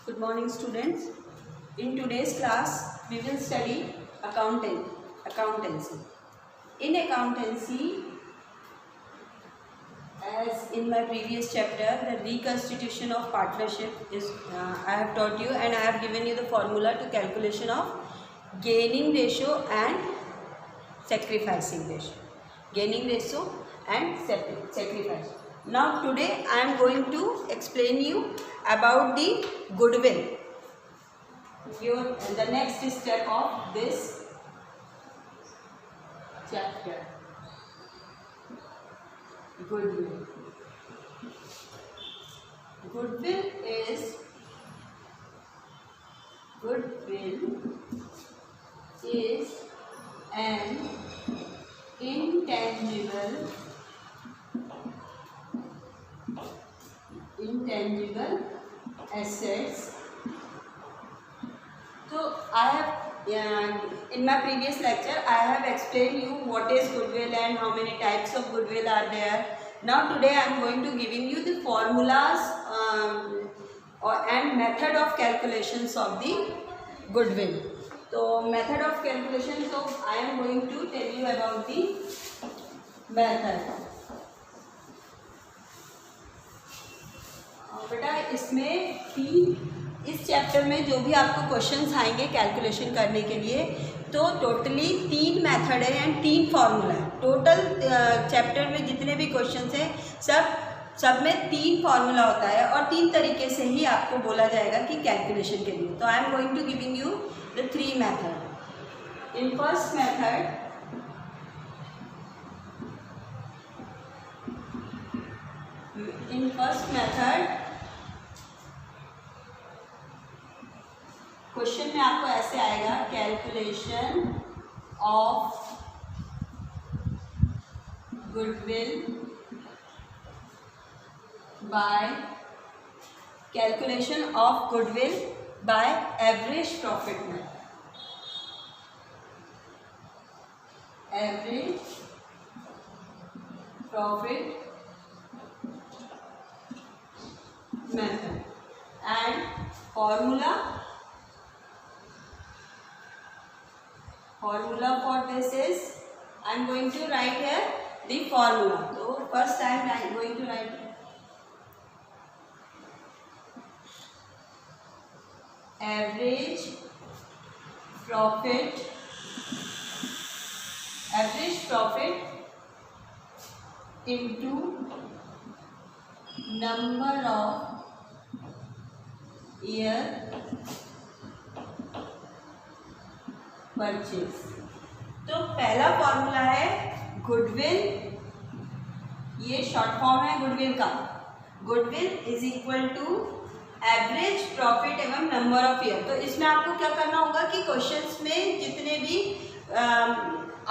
Good morning, students. In today's class, we will study accountancy. In accountancy, as in my previous chapter, the reconstitution of partnership is I have taught you, and I have given you the formula to calculation of gaining ratio and sacrificing ratio. Gaining ratio and sacrifice. Now today I am going to explain you about the goodwill. The next step of this chapter. Goodwill. Goodwill is an intangible assets. So I have in my previous lecture I have explained you what is goodwill and how many types of goodwill are there. Now today I am going to giving you the formulas and method of calculations of the goodwill. So method of calculation, so I am going to tell you about the method. बेटा इसमें इस chapter में जो भी आपको questions आएंगे calculation करने के लिए, तो टोटली 3 मेथड है एंड 3 फार्मूला है. टोटल चैप्टर में जितने भी क्वेश्चंस हैं सब में 3 फार्मूला होता है और 3 तरीके से ही आपको बोला जाएगा कि कैलकुलेशन के लिए. तो I am going to giving you the 3 method. In first method question में आपको ऐसे आएगा, calculation of goodwill by average profit method. Average profit method and formula for this is, I am going to write here the formula. So first I am going to write average profit into number of year purchase. तो पहला formula है goodwill, ये short form है goodwill का. Goodwill is equal to average profit एवं number of year. तो इसमें आपको क्या करना होगा कि क्वेश्चंस में जितने भी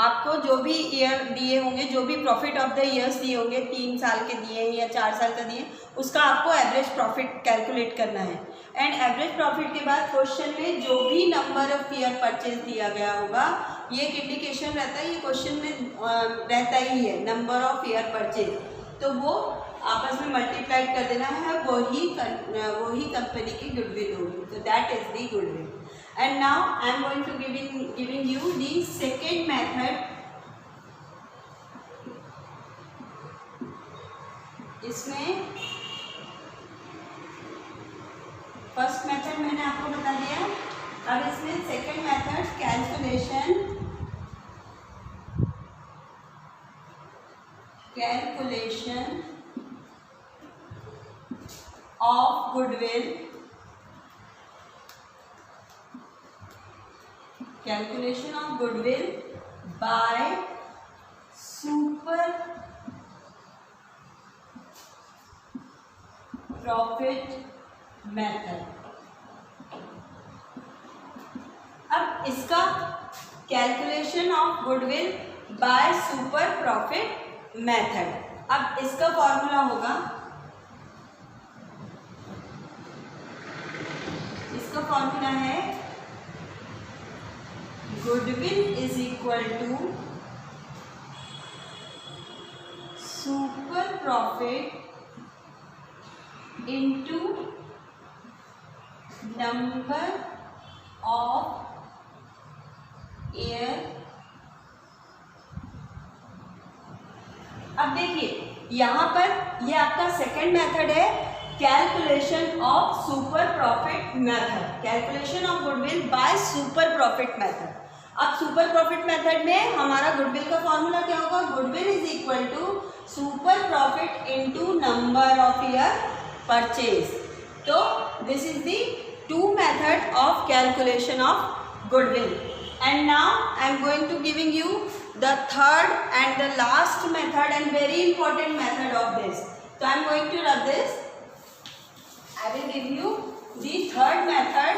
आपको जो भी ईयर दिए होंगे, जो भी प्रॉफिट ऑफ द ईयर्स दिए होंगे, 3 साल के दिए या 4 साल का दिए, उसका आपको एवरेज प्रॉफिट कैलकुलेट करना है. एंड एवरेज प्रॉफिट के बाद क्वेश्चन में जो भी नंबर ऑफ ईयर परचेज दिया गया होगा, ये एक इंडिकेशन रहता है, ये क्वेश्चन में रहता ही है नंबर ऑफ ईयर परचेज, तो वो आपस में मल्टीप्लाई कर देना है, वही कंपनी की गुडविल होगी. तो that is the goodwill. And now I am going to giving you the second method. इसमें फर्स्ट मेथड मैंने आपको बता दिया. अब इसमें second method calculation of goodwill by super profit method. अब इसका calculation of goodwill by super profit method. अब इसका फॉर्मूला होगा, इसका फॉर्मूला है goodwill is equal to super profit into number of year. अब देखिए यहाँ पर ये आपका सेकंड मेथड है, calculation of super profit method, calculation of goodwill by super profit method. अब सुपर प्रॉफिट मेथड में हमारा गुडविल का फॉर्मूला क्या होगा, goodwill is equal to super profit into number of year purchase. तो this is the two method of calculation of goodwill. And now I am going to giving you the third and the last method and very important method of this. So I am going to rub this. I will give you the third method.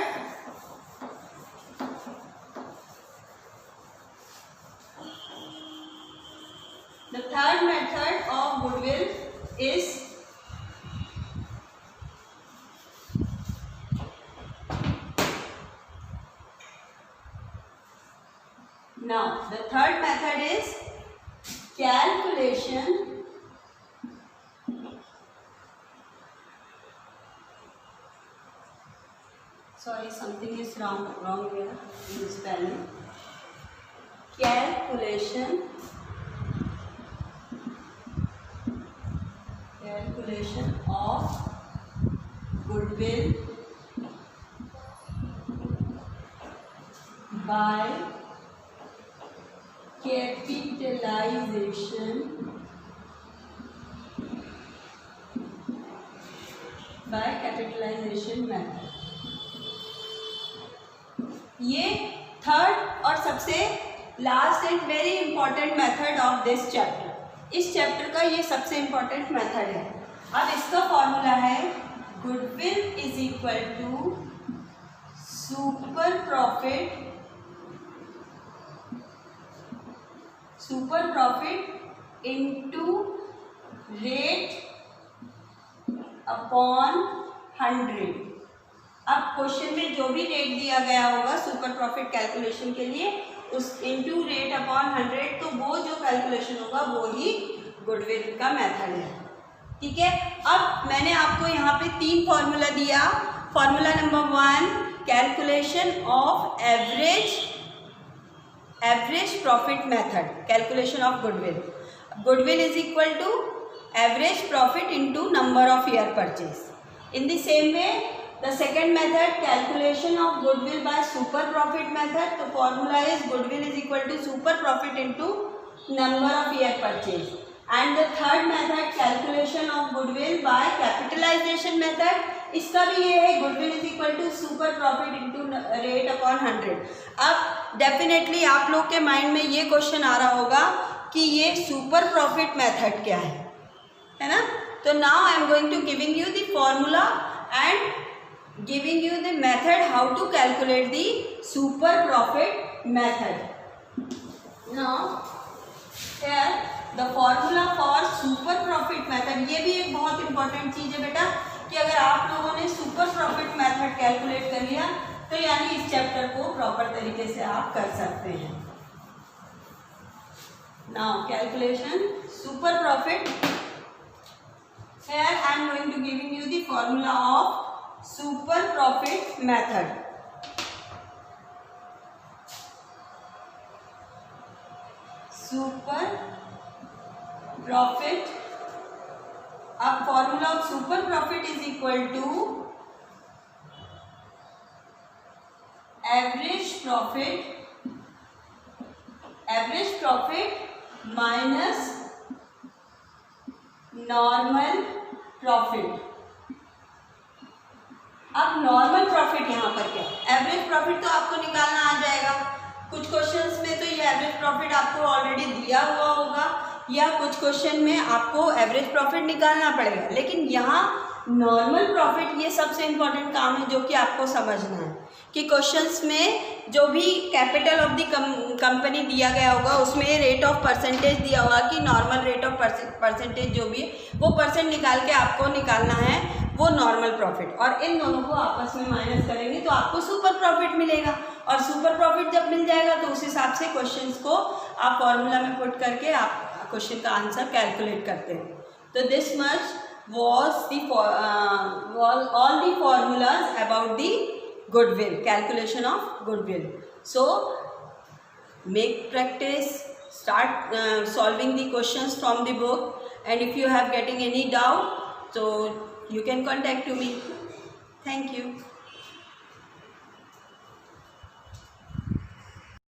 The third method of goodwill is now the third method is calculation sorry something is wrong here in the spelling. Calculation of goodwill by capitalization method. ये third और सबसे last and very important method of this chapter. इस chapter का ये सबसे important method है। अब इसका फॉर्मूला है goodwill is equal to super profit into rate upon 100। अब क्वेश्चन में जो भी रेट दिया गया होगा सुपर प्रॉफिट कैलकुलेशन के लिए उस इनटू रेट अपॉन 100, तो वो जो कैलकुलेशन होगा वो ही गुडविल का मेथड है। ठीक है, अब मैंने आपको यहाँ पे 3 फॉर्मूला दिया। Formula number 1 calculation of average profit method, calculation of goodwill. Goodwill is equal to average profit into number of year purchase. In the same way the second method calculation of goodwill by super profit method, the formula is goodwill is equal to super profit into number of year purchase. And the third method calculation of goodwill by capitalization method, इसका भी ये है goodwill is equal to super profit into rate upon 100। अब definitely आप लोग के mind में ये क्वेश्चन आ रहा होगा कि ये सुपर प्रॉफिट मेथड क्या है ना। तो now I am going to giving you the formula and giving you the method how to calculate the super profit method. Now here the formula for super profit method, ये भी एक बहुत important चीज़ है बेटा कि अगर आप लोगों ने सुपर प्रॉफिट मेथड कैलकुलेट कर लिया तो यानी इस चैप्टर को प्रॉपर तरीके से आप कर सकते हैं। Now calculation super profit, here I am going to giving you the formula of super profit method. Super profit, अब formula of super profit is equal to average profit minus normal profit। अब normal profit यहाँ पर क्या, average profit तो आपको निकालना आ जाएगा। कुछ क्वेश्चंस में तो ये एवरेज प्रॉफिट आपको ऑलरेडी दिया हुआ होगा या कुछ क्वेश्चन में आपको एवरेज प्रॉफिट निकालना पड़ेगा, लेकिन यहाँ नॉर्मल प्रॉफिट ये सबसे इम्पॉर्टेंट काम है जो कि आपको समझना है कि क्वेश्चंस में जो भी कैपिटल ऑफ द कंपनी दिया गया होगा उसमें रेट ऑफ परसेंटेज दिया होगा कि नॉर्मल रेट ऑफ परसेंटेज जो भी है वो परसेंट निकाल के आपको निकालना है वो नॉर्मल प्रॉफिट, और इन दोनों को आपस में माइनस करेंगे तो आपको सुपर प्रॉफिट मिलेगा। और सुपर प्रॉफिट जब मिल जाएगा तो उस हिसाब से क्वेश्चंस को आप फॉर्मूला में पुट करके आप क्वेश्चन का आंसर कैलकुलेट करते हैं। तो this much was all the formulas about the goodwill, calculation of goodwill. So make practice, start solving the questions from the book, and if you have getting any doubt, so you can contact to me. Thank you.